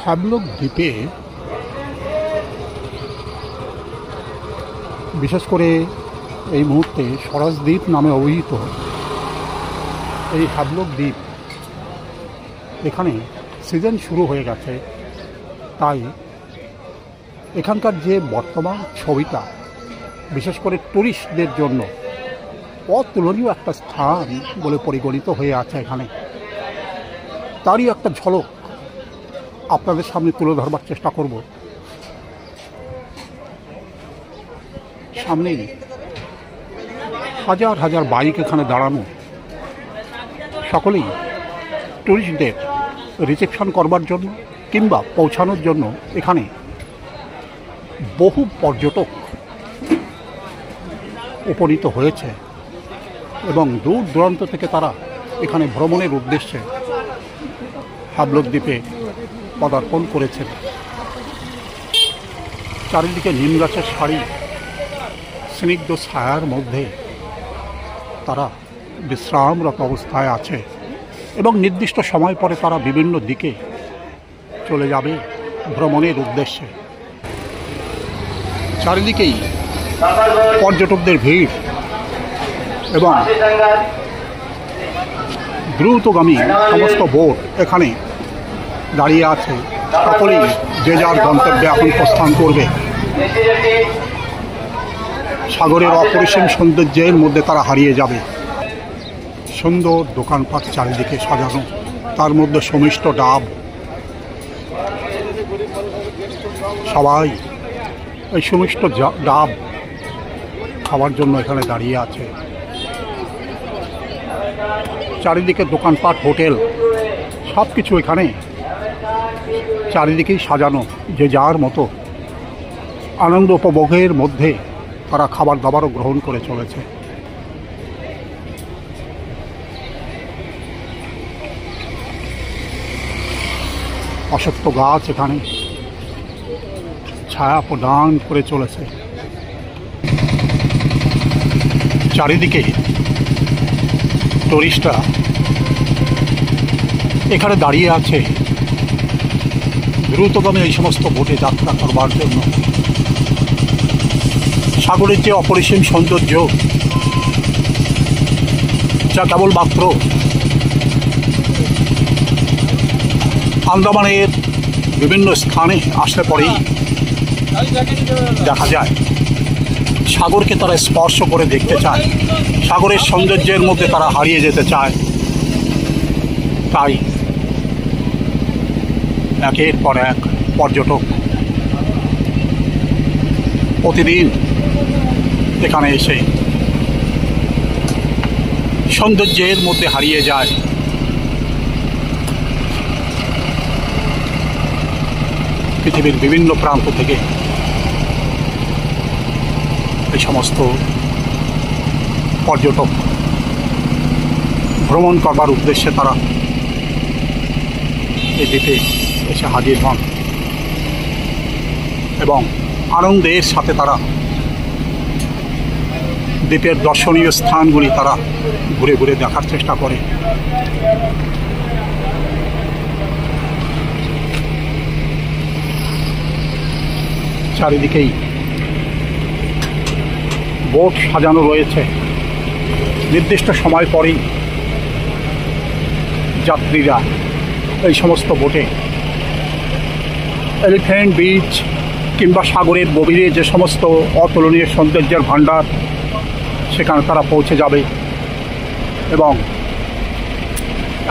Havelock দ্বীপে বিশেষ করে এই মুহূর্তে স্বরাজ দ্বীপ নামে অভিহিত এই হ্যাভলক দ্বীপ, এখানে সিজন শুরু হয়ে গেছে। তাই এখানকার যে বর্তমান ছবিটা বিশেষ করে ট্যুরিস্টদের জন্য অতুলনীয় একটা স্থান বলে পরিগণিত হয়ে আছে এখানে, তারই একটা ঝলক আপনাদের সামনে তুলে ধরবার চেষ্টা করব। সামনেই হাজার হাজার বাইক এখানে দাঁড়ানো, সকলেই ট্যুরিস্টদের রিসেপশন করবার জন্য কিংবা পৌঁছানোর জন্য এখানে বহু পর্যটক উপনীত হয়েছে এবং দূর দূরান্ত থেকে তারা এখানে ভ্রমণের উদ্দেশ্যে হ্যাভলক দ্বীপে পদার্পণ করেছেন। চারিদিকে নিম গাছের সারি, স্নিগ্ধ ছায়ার মধ্যে তারা বিশ্রামরত অবস্থায় আছে এবং নির্দিষ্ট সময় পরে তারা বিভিন্ন দিকে চলে যাবে ভ্রমণের উদ্দেশ্যে। চারিদিকেই পর্যটকদের ভিড় এবং দ্রুতগামী সমস্ত বোট এখানে দাঁড়িয়ে আছে। সকলেই যে যার গন্তব্যে এখন প্রস্থান করবে। সাগরের অপরিসীম সৌন্দর্যের মধ্যে তারা হারিয়ে যাবে। সুন্দর দোকানপাট চারিদিকে সাজানো, তার মধ্যে সমিষ্ট ডাব। সবাই এই সমিষ্ট ডাব খাওয়ার জন্য এখানে দাঁড়িয়ে আছে। চারিদিকে দোকানপাট, হোটেল, সব কিছু এখানে চারিদিকেই সাজানো। যে যার মতো আনন্দ উপভোগের মধ্যে তারা খাবার দাবারও গ্রহণ করে চলেছে। অশ্বত্থ গাছ এখানে ছায়া প্রদান করে চলেছে। চারিদিকে টুরিস্টরা এখানে দাঁড়িয়ে আছে দ্রুতগামী এই সমস্ত বোটে যাত্রা করবার জন্য। সাগরের যে অপরিসীম সৌন্দর্য, যা কেবলমাত্র আন্দামানের বিভিন্ন স্থানে আসলে পরেই দেখা যায়। সাগরকে তারা স্পর্শ করে দেখতে চায়, সাগরের সৌন্দর্যের মধ্যে তারা হারিয়ে যেতে চায়। তাই একের পর এক পর্যটক প্রতিদিন এখানে এসে সৌন্দর্যের মধ্যে হারিয়ে যায়। পৃথিবীর বিভিন্ন প্রান্ত থেকে এই সমস্ত পর্যটক ভ্রমণ করবার উদ্দেশ্যে তারা এই দ্বীপে এসে হাজির হন এবং আনন্দের সাথে তারা দ্বীপের দর্শনীয় স্থানগুলি তারা ঘুরে ঘুরে দেখার চেষ্টা করে। চারিদিকেই বোট সাজানো রয়েছে। নির্দিষ্ট সময় পরেই যাত্রীরা এই সমস্ত বোটে এলিফ্যান্ট বিচ কিংবা সাগরের গভীরে যে সমস্ত অতুলনীয় সৌন্দর্যের ভাণ্ডার, সেখানে তারা পৌঁছে যাবে এবং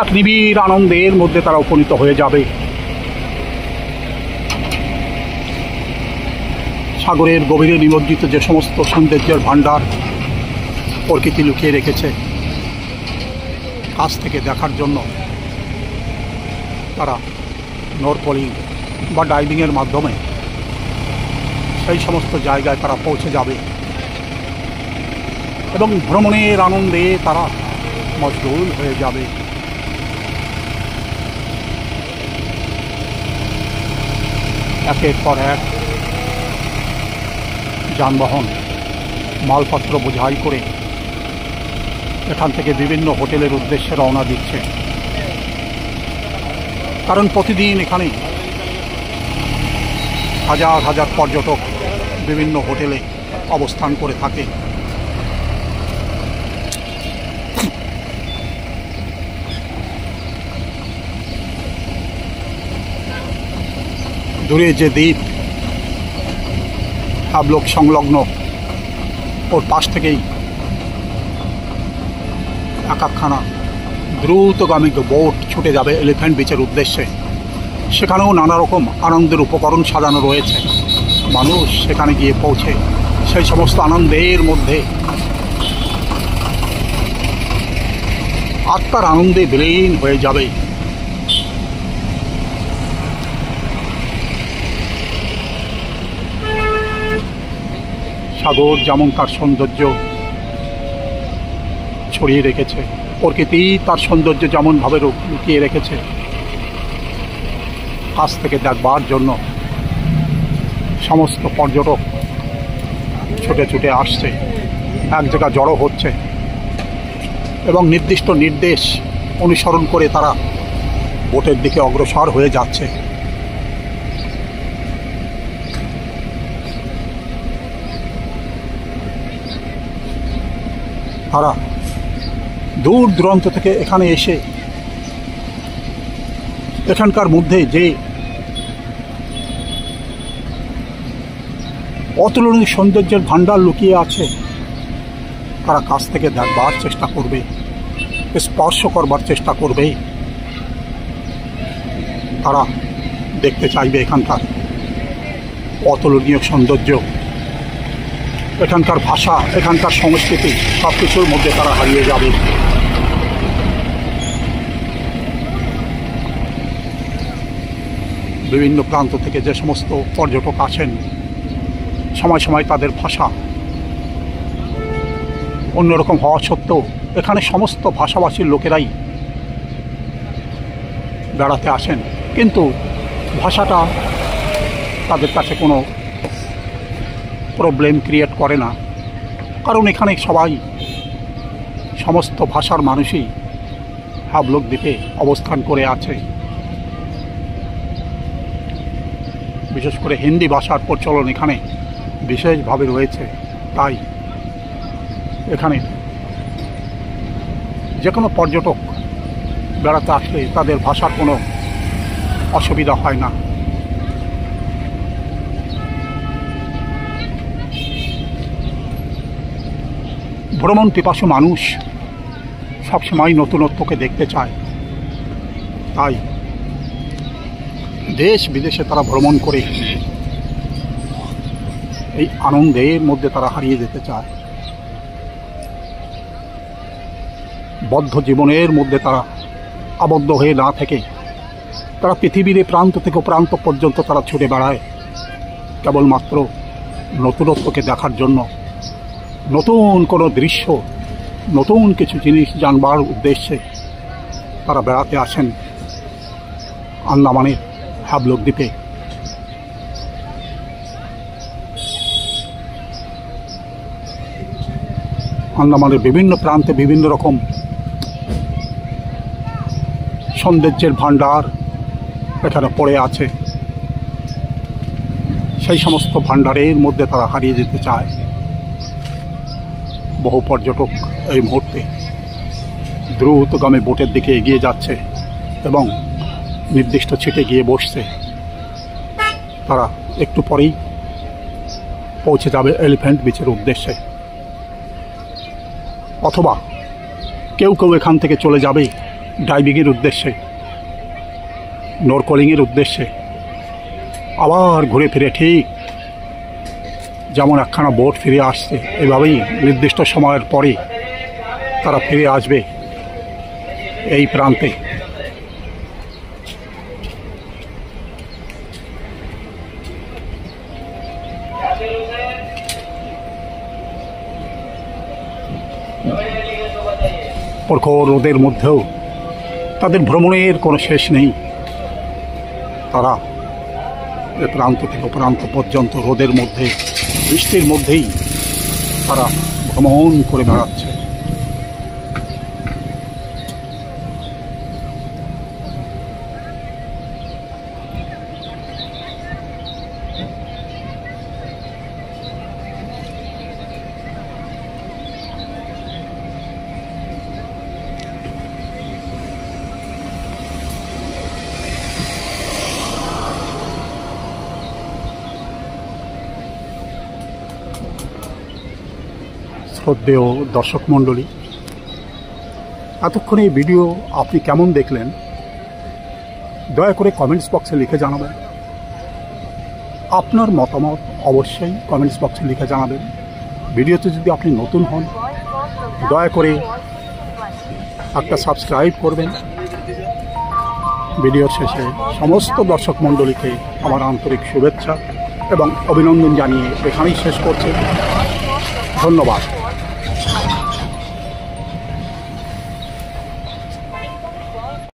এক নিবিড় আনন্দের মধ্যে তারা উপনীত হয়ে যাবে। সাগরের গভীরে নিমজ্জিত যে সমস্ত সৌন্দর্যের ভাণ্ডার প্রকৃতি লুকিয়ে রেখেছে, কাছ থেকে দেখার জন্য তারা নরকলিং বা ডাইভিংয়ের মাধ্যমে সেই সমস্ত জায়গায় তারা পৌঁছে যাবে এবং ভ্রমণের আনন্দে তারা মশগুল হয়ে যাবে। একের পর এক যানবাহন মালপত্র বোঝাই করে এখান থেকে বিভিন্ন হোটেলের উদ্দেশ্যে রওনা দিচ্ছে। কারণ প্রতিদিন এখানে হাজার হাজার পর্যটক বিভিন্ন হোটেলে অবস্থান করে থাকে। দূরে যে দ্বীপ হাবলক সংলগ্ন, ওর পাশ থেকেই একখানা দ্রুতগামী বোট ছুটে যাবে এলিফ্যান্ট বিচের উদ্দেশ্যে। সেখানেও নানা রকম আনন্দের উপকরণ সাজানো রয়েছে। মানুষ সেখানে গিয়ে পৌঁছে সেই সমস্ত আনন্দের মধ্যে আত্মার আনন্দে বিলীন হয়ে যাবে। সাগর যেমন তার সৌন্দর্য ছড়িয়ে রেখেছে, প্রকৃতি তার সৌন্দর্য যেমনভাবে লুকিয়ে রেখেছে, কাছ থেকে দেখবার জন্য সমস্ত পর্যটক ছুটে ছুটে আসছে, এক জায়গা জড়ো হচ্ছে এবং নির্দিষ্ট নির্দেশ অনুসরণ করে তারা বোটের দিকে অগ্রসর হয়ে যাচ্ছে। তারা দূর দূরান্ত থেকে এখানে এসে এখানকার মধ্যে যে অতুলনীয় সৌন্দর্যের ভাণ্ডার লুকিয়ে আছে তারা কাছ থেকে দেখবার চেষ্টা করবে, স্পর্শ করবার চেষ্টা করবে। তারা দেখতে চাইবে এখানকার অতুলনীয় সৌন্দর্য, এখানকার ভাষা, এখানকার সংস্কৃতি, সব কিছুর মধ্যে তারা হারিয়ে যাবে। বিভিন্ন প্রান্ত থেকে যে সমস্ত পর্যটক আসেন, সময় সময় তাদের ভাষা অন্যরকম হওয়া সত্ত্বেও এখানে সমস্ত ভাষাভাষীর লোকেরাই বেড়াতে আসেন, কিন্তু ভাষাটা তাদের কাছে কোনো প্রবলেম ক্রিয়েট করে না, কারণ এখানে সবাই সমস্ত ভাষার মানুষই হাবলক দ্বীপে অবস্থান করে আছে। বিশেষ করে হিন্দি ভাষার প্রচলন এখানে বিশেষভাবে রয়েছে, তাই এখানে যে কোনো পর্যটক বেড়াতে আসলে তাদের ভাষার কোনো অসুবিধা হয় না। ভ্রমণ পিপাসু মানুষ সবসময় নতুনত্বকে দেখতে চায়, তাই দেশ বিদেশে তারা ভ্রমণ করে এই আনন্দের মধ্যে তারা হারিয়ে যেতে চায়। বদ্ধ জীবনের মধ্যে তারা আবদ্ধ হয়ে না থেকে তারা পৃথিবীর প্রান্ত থেকে প্রান্ত পর্যন্ত তারা ছুটে বেড়ায় কেবলমাত্র নতুনত্বকে দেখার জন্য, নতুন কোনো দৃশ্য, নতুন কিছু জিনিস জানবার উদ্দেশ্যে তারা বেড়াতে আসেন আন্দামানের হাবলক দ্বীপে। আন্দামানের বিভিন্ন প্রান্তে বিভিন্ন রকম সৌন্দর্যের ভাণ্ডার এখানে পড়ে আছে, সেই সমস্ত ভাণ্ডারের মধ্যে তারা হারিয়ে যেতে চায়। বহু পর্যটক এই মুহূর্তে দ্রুতগামী বোটের দিকে এগিয়ে যাচ্ছে এবং নির্দিষ্ট ছিটে গিয়ে বসছে। তারা একটু পরেই পৌঁছে যাবে এলিফ্যান্ট বিচের উদ্দেশ্যে, অথবা কেউ কেউ এখান থেকে চলে যাবে ডাইভিংয়ের উদ্দেশ্যে, নরকলিংয়ের উদ্দেশ্যে। আবার ঘুরে ফিরে ঠিক যেমন একখানা বোট ফিরে আসছে, এভাবেই নির্দিষ্ট সময়ের পরে তারা ফিরে আসবে এই প্রান্তে। প্রখর রোদের মধ্যেও তাদের ভ্রমণের কোনো শেষ নেই। তারা এ প্রান্ত থেকে প্রান্ত পর্যন্ত রোদের মধ্যে, বৃষ্টির মধ্যেই তারা ভ্রমণ করে বেড়াচ্ছে। শ্রদ্ধেয় দর্শক মণ্ডলী, এতক্ষণ এই ভিডিও আপনি কেমন দেখলেন দয়া করে কমেন্টস বক্সে লিখে জানাবেন। আপনার মতামত অবশ্যই কমেন্টস বক্সে লিখে জানাবেন। ভিডিওতে যদি আপনি নতুন হন দয়া করে একটা সাবস্ক্রাইব করবেন। ভিডিওর শেষে সমস্ত দর্শক মণ্ডলীকে আমার আন্তরিক শুভেচ্ছা এবং অভিনন্দন জানিয়ে এখানেই শেষ করছি। ধন্যবাদ।